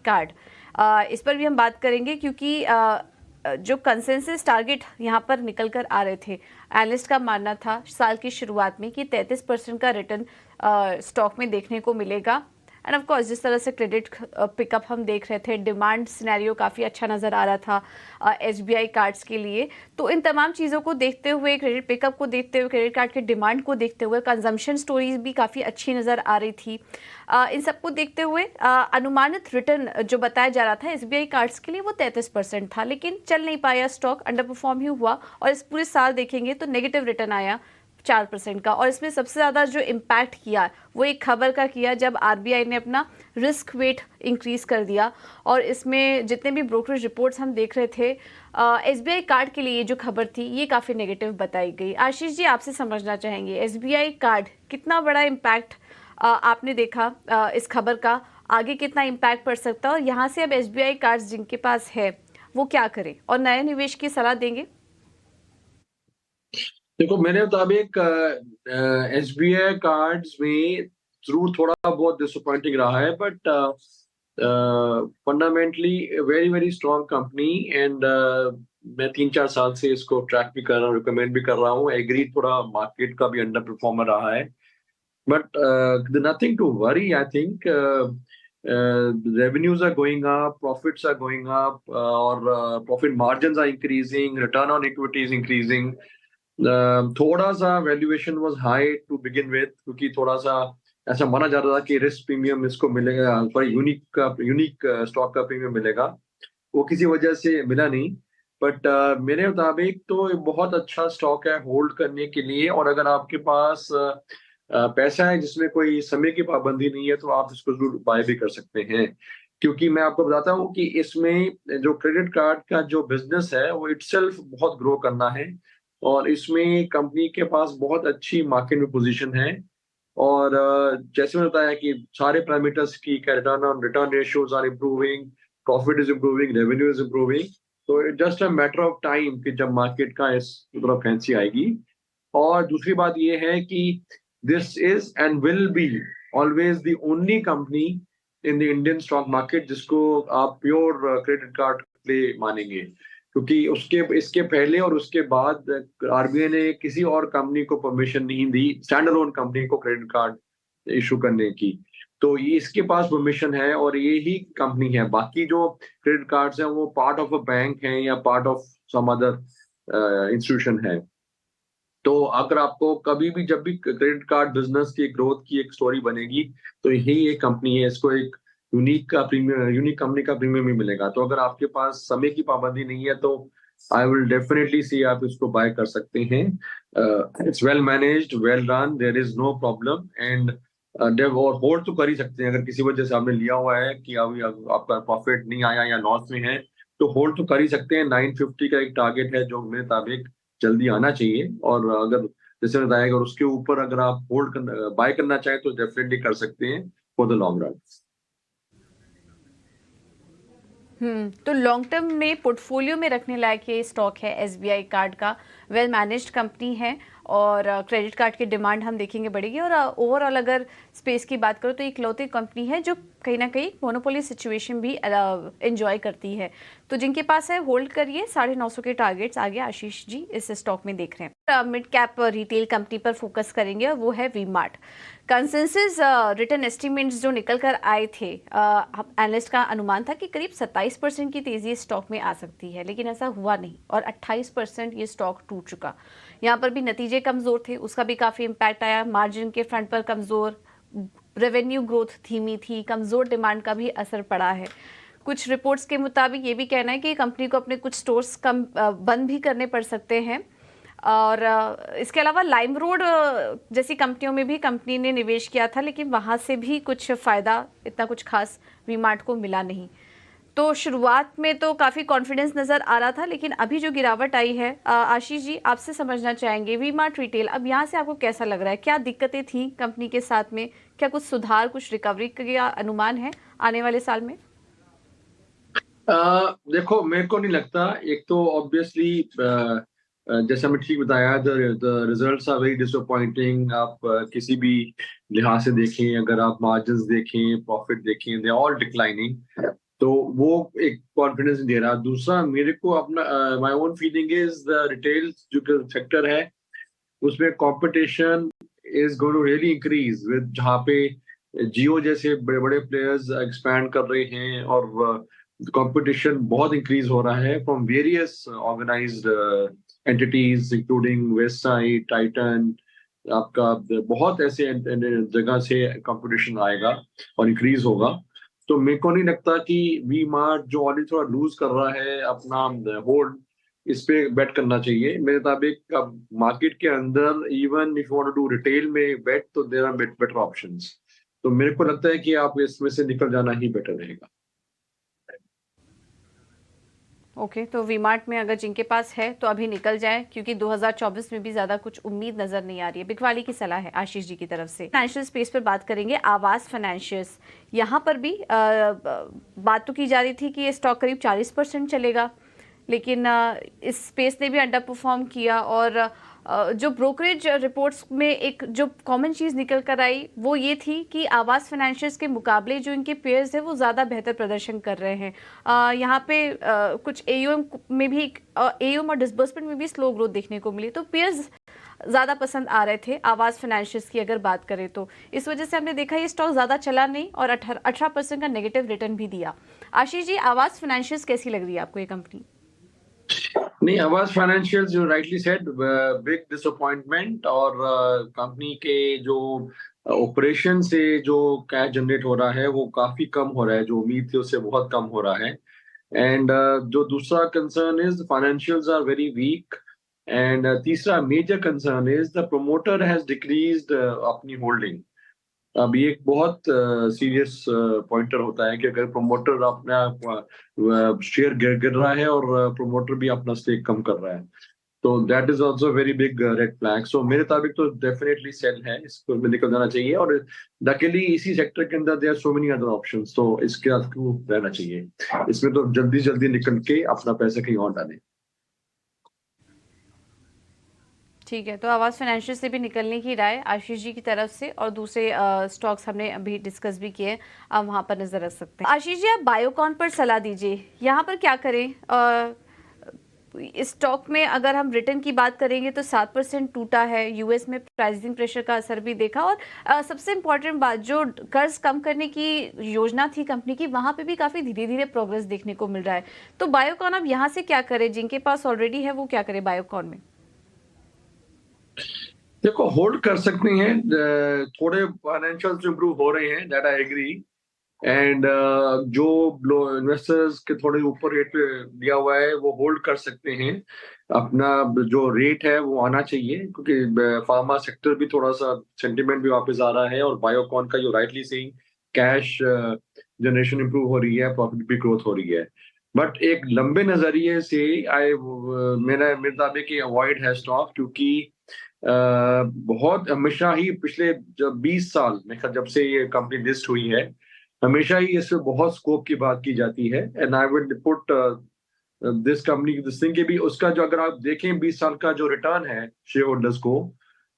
Card, इस पर भी हम बात करेंगे क्योंकि जो कंसेंसस टारगेट यहाँ पर निकल कर आ रहे थे, एनालिस्ट का मानना था साल की शुरुआत में कि 33% का रिटर्न स्टॉक में देखने को मिलेगा। एंड ऑफ कोर्स जिस तरह से क्रेडिट पिकअप हम देख रहे थे, डिमांड सिनेरियो काफ़ी अच्छा नज़र आ रहा था एसबीआई कार्ड्स के लिए। तो इन तमाम चीज़ों को देखते हुए, क्रेडिट पिकअप को देखते हुए, क्रेडिट कार्ड के डिमांड को देखते हुए, कंजम्पशन स्टोरीज भी काफ़ी अच्छी नज़र आ रही थी। इन सबको देखते हुए अनुमानित रिटर्न जो बताया जा रहा था एसबीआई कार्ड्स के लिए वो 33% था, लेकिन चल नहीं पाया, स्टॉक अंडर परफॉर्म ही हुआ और इस पूरे साल देखेंगे तो नेगेटिव रिटर्न आया 4% का। और इसमें सबसे ज़्यादा जो इम्पैक्ट किया वो एक खबर का किया जब आरबीआई ने अपना रिस्क वेट इंक्रीज कर दिया। और इसमें जितने भी ब्रोकरेज रिपोर्ट्स हम देख रहे थे, एसबीआई कार्ड के लिए जो खबर थी ये काफ़ी नेगेटिव बताई गई। आशीष जी, आपसे समझना चाहेंगे एसबीआई कार्ड कितना बड़ा इम्पैक्ट आपने देखा इस खबर का, आगे कितना इम्पैक्ट पड़ सकता है और यहाँ से अब एसबीआई कार्ड्स जिनके पास है वो क्या करें और नए निवेश की सलाह देंगे? देखो, मेरे मुताबिक एसबीआई कार्ड्स में जरूर थोड़ा बहुत डिसअपॉइंटिंग रहा है, but fundamentally very very strong company. And मैं 3-4 साल से इसको ट्रैक भी कर रहा हूँ, रिकमेंड भी कर रहा हूँ। एग्री, थोड़ा मार्केट का भी अंडर परफॉर्मर रहा है, but nothing to worry. I think revenues are going up, profits are going up, और profit margins are increasing, return on equity is increasing. थोड़ा सा valuation was high to begin with, क्योंकि थोड़ा सा ऐसा माना जा रहा था कि रिस्क प्रीमियम इसको मिलेगा, सॉरी यूनिक स्टॉक का प्रीमियम मिलेगा। वो किसी वजह से मिला नहीं, बट मेरे मुताबिक तो ये बहुत अच्छा स्टॉक है होल्ड करने के लिए। और अगर आपके पास पैसा है जिसमें कोई समय की पाबंदी नहीं है, तो आप इसको जरूर बाय भी कर सकते हैं। क्योंकि मैं आपको बताता हूँ कि इसमें जो क्रेडिट कार्ड का जो बिजनेस है वो इटसेल्फ बहुत ग्रो करना है, और इसमें कंपनी के पास बहुत अच्छी मार्केट में पोजीशन है। और जैसे मैंने बताया कि सारे पैरामीटर्स की return ratios are improving, profit is improving, revenue is improving. तो it just a matter of time कि जब मार्केट का इस तरफ फैंसी आएगी। और दूसरी बात ये है कि this is and will be always the only company in the Indian stock market जिसको आप प्योर क्रेडिट कार्ड प्ले मानेंगे, क्योंकि उसके इसके पहले और उसके बाद आरबीआई ने किसी और कंपनी को परमिशन नहीं दी स्टैंड अलोन कंपनी को क्रेडिट कार्ड इशू करने की। तो ये इसके पास परमिशन है और ये ही कंपनी है। बाकी जो क्रेडिट कार्ड्स हैं वो पार्ट ऑफ अ बैंक है या part of some other institution है। तो अगर आपको कभी भी जब भी क्रेडिट कार्ड बिजनेस की ग्रोथ की एक स्टोरी बनेगी, तो यही एक कंपनी है, इसको एक यूनिक कंपनी का प्रीमियम ही मिलेगा। तो अगर आपके पास समय की पाबंदी नहीं है तो आई विल डेफिनेटली सी आप इसको बाय कर सकते हैं। It's well managed, well run, there is no problem. And और होल्ड तो कर ही सकते हैं। अगर किसी वजह से आपने लिया हुआ है कि अभी आपका प्रॉफिट नहीं आया या लॉस में है, तो होल्ड तो कर ही सकते हैं। 950 का एक टारगेट है जो मेरे मुताबिक जल्दी आना चाहिए। और अगर जैसे बताया, अगर उसके ऊपर अगर आप बाय करना चाहें तो डेफिनेटली कर सकते हैं फॉर द लॉन्ग रन। तो लॉन्ग टर्म में पोर्टफोलियो में रखने लायक ये स्टॉक है एसबीआई कार्ड का। वेल मैनेज्ड कंपनी है और क्रेडिट कार्ड की डिमांड हम देखेंगे बढ़ेगी। और ओवरऑल अगर स्पेस की बात करो तो इकलौती कंपनी है जो कहीं ना कहीं मोनोपोली सिचुएशन भी एंजॉय करती है। तो जिनके पास है होल्ड करिए। 950 के टारगेट्स आगे आशीष जी इस स्टॉक में देख रहे हैं। मिड कैप रिटेल कंपनी पर फोकस करेंगे और वो है V Mart. Consensus return estimates जो निकल कर आए थे, एनालिस्ट का अनुमान था कि करीब 27% की तेजी स्टॉक में आ सकती है, लेकिन ऐसा हुआ नहीं और 28% ये स्टॉक टूट चुका। यहाँ पर भी नतीजे कमजोर थे, उसका भी काफी इम्पैक्ट आया। मार्जिन के फ्रंट पर कमजोर, रेवेन्यू ग्रोथ धीमी थी, कमजोर डिमांड का भी असर पड़ा है। कुछ रिपोर्ट्स के मुताबिक ये भी कहना है कि कंपनी को अपने कुछ स्टोर्स बंद भी करने पड़ सकते हैं। और इसके अलावा लाइम रोड जैसी कंपनियों में भी कंपनी ने निवेश किया था, लेकिन वहाँ से भी कुछ फ़ायदा इतना कुछ खास वी मार्ट को मिला नहीं। तो शुरुआत में तो काफ़ी कॉन्फिडेंस नज़र आ रहा था, लेकिन अभी जो गिरावट आई है, आशीष जी आपसे समझना चाहेंगे वी मार्ट रिटेल अब यहाँ से आपको कैसा लग रहा है? क्या दिक्कतें थी कंपनी के साथ में? क्या कुछ सुधार, कुछ रिकवरी का अनुमान है आने वाले साल में? देखो, मेरे को नहीं लगता। एक तो ऑब्वियसली जैसे हमने ठीक बताया, the results are very disappointing. आप किसी भी लिहाज से देखें, अगर आप मार्जिन्स देखें, प्रॉफिट देखें, दे ऑल डिक्लाइनिंग। तो वो एक कॉन्फिडेंस नहीं दे रहा। दूसरा, मेरे को अपना my own feeling is the retail जो सेक्टर है उसमें competition is going to really increase with, जहाँ पे जियो जैसे बड़े बड़े प्लेयर्स एक्सपैंड कर रहे हैं और कंपटीशन बहुत इंक्रीज हो रहा है from various organised entities including Westside, Titan. आपका बहुत ऐसे जगह से कंपटीशन आएगा और इंक्रीज होगा। तो मेरे को नहीं लगता कि वी मार्ट जो ऑलरेडी थोड़ा लूज कर रहा है अपना होल्ड, इस पे बेट करना चाहिए मेरे मुताबिक। अब मार्केट के अंदर even if you want to do retail में बेट, तो देयर आर बेटर ऑप्शंस। तो मेरे को लगता है कि आप इसमें से निकल जाना ही बेटर रहेगा। ओके, तो वीमार्ट में अगर जिनके पास है तो अभी निकल जाए, क्योंकि 2024 में भी ज्यादा कुछ उम्मीद नजर नहीं आ रही है। बिकवाली की सलाह है आशीष जी की तरफ से। फाइनेंशियल स्पेस पर बात करेंगे, आवास फाइनेंशियल्स। यहाँ पर भी बात तो की जा रही थी कि ये स्टॉक करीब 40% चलेगा, लेकिन इस स्पेस ने भी अंडर परफॉर्म किया। और जो ब्रोकरेज रिपोर्ट्स में एक जो कॉमन चीज़ निकल कर आई वो ये थी कि आवास फाइनेंशियल्स के मुकाबले जो इनके पेयर्स हैं वो ज़्यादा बेहतर प्रदर्शन कर रहे हैं। यहाँ पे कुछ एयूएम में भी एयूएम और डिसबर्समेंट में भी स्लो ग्रोथ देखने को मिली। तो पेयर्स ज़्यादा पसंद आ रहे थे आवास फाइनेंशियल्स की अगर बात करें तो। इस वजह से हमने देखा ये स्टॉक ज़्यादा चला नहीं और 18% का नेगेटिव रिटर्न भी दिया। आशीष जी, आवास फाइनेंशियल्स कैसी लग रही है आपको ये कंपनी? नहीं, आवास फाइनेंशियल जो राइटली सेड, बिग डिसअपॉइंटमेंट। और कंपनी के जो ऑपरेशन से जो कैश जनरेट हो रहा है वो काफी कम हो रहा है, जो उम्मीद थी उससे बहुत कम हो रहा है। एंड जो दूसरा concern is financials are very weak. And तीसरा major concern is the promoter has decreased अपनी होल्डिंग। अब ये एक बहुत सीरियस पॉइंटर होता है कि अगर प्रमोटर अपना शेयर गिर रहा है और प्रमोटर भी अपना स्टेक कम कर रहा है, तो that is also very big red flag. So मेरे मुताबिक तो डेफिनेटली सेल है, इसको में निकल जाना चाहिए। और लकीली इसी सेक्टर के अंदर there are so many other options, तो इसके साथ क्यों रहना चाहिए। इसमें तो जल्दी जल्दी निकल के अपना पैसा कहीं और डालें। ठीक है, तो आवास फाइनेंशियल से भी निकलने की राय आशीष जी की तरफ से, और दूसरे स्टॉक्स हमने अभी डिस्कस भी किए, आप वहां पर नजर रख सकते हैं। आशीष जी, आप बायोकॉन पर सलाह दीजिए, यहाँ पर क्या करें? इस स्टॉक में अगर हम रिटर्न की बात करेंगे तो 7% टूटा है। यूएस में प्राइसिंग प्रेशर का असर भी देखा, और सबसे इम्पोर्टेंट बात, जो कर्ज कम करने की योजना थी कंपनी की, वहां पे भी काफी धीरे धीरे प्रोग्रेस देखने को मिल रहा है। तो बायोकॉन अब यहाँ से क्या करे? जिनके पास ऑलरेडी है वो क्या करे बायोकॉन में? देखो, होल्ड कर सकते हैं, थोड़े फाइनेंशियल्स इंप्रूव हो रहे हैं, दैट आई एग्री। एंड जो इन्वेस्टर्स के थोड़े ऊपर रेट पे दिया हुआ है वो होल्ड कर सकते हैं। अपना जो रेट है वो आना चाहिए, क्योंकि फार्मा सेक्टर भी थोड़ा सा सेंटिमेंट भी वापस आ रहा है, और बायोकॉन का जो rightly saying cash generation improve हो रही है, प्रॉफिट भी ग्रोथ हो रही है। बट एक लंबे नजरिए से मेरे मुताबिक अवॉइड है स्टॉक, क्योंकि बहुत हमेशा ही पिछले जब 20 साल में जब से ये कंपनी लिस्ट हुई है, हमेशा ही इसमें बहुत स्कोप की बात की जाती है। And I will put this company this thing के भी, उसका जो अगर आप देखें 20 साल का जो रिटर्न है शेयर होल्डर्स को,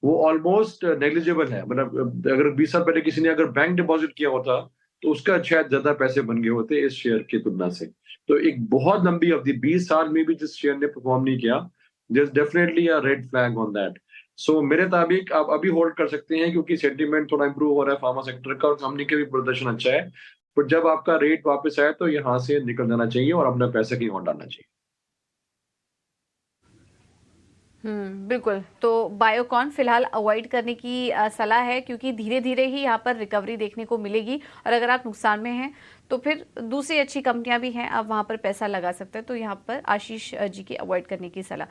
वो ऑलमोस्ट नेग्लिजिबल है। मतलब अगर 20 साल पहले किसी ने अगर बैंक डिपॉजिट किया होता तो उसका शायद ज्यादा पैसे बन गए होते इस शेयर की तुलना से। तो एक बहुत लंबी अवधि 20 साल में भी जिस शेयर ने परफॉर्म नहीं किया, there's definitely a red flag on that. So मेरे मुताबिक आप अभी होल्ड कर सकते हैं, क्योंकि सेंटीमेंट थोड़ा इंप्रूव हो रहा है फार्मा सेक्टर का, और कंपनी के भी प्रदर्शन अच्छा है। पर जब आपका रेट वापस आए तो यहाँ से निकल जाना चाहिए और अपना पैसा कहीं और डालना चाहिए। बिल्कुल। तो बायोकॉन फिलहाल अवॉइड करने की सलाह है, क्योंकि धीरे धीरे ही यहाँ पर रिकवरी देखने को मिलेगी, और अगर आप नुकसान में हैं तो फिर दूसरी अच्छी कंपनियां भी हैं, आप वहां पर पैसा लगा सकते हैं। तो यहाँ पर आशीष जी की अवॉइड करने की सलाह।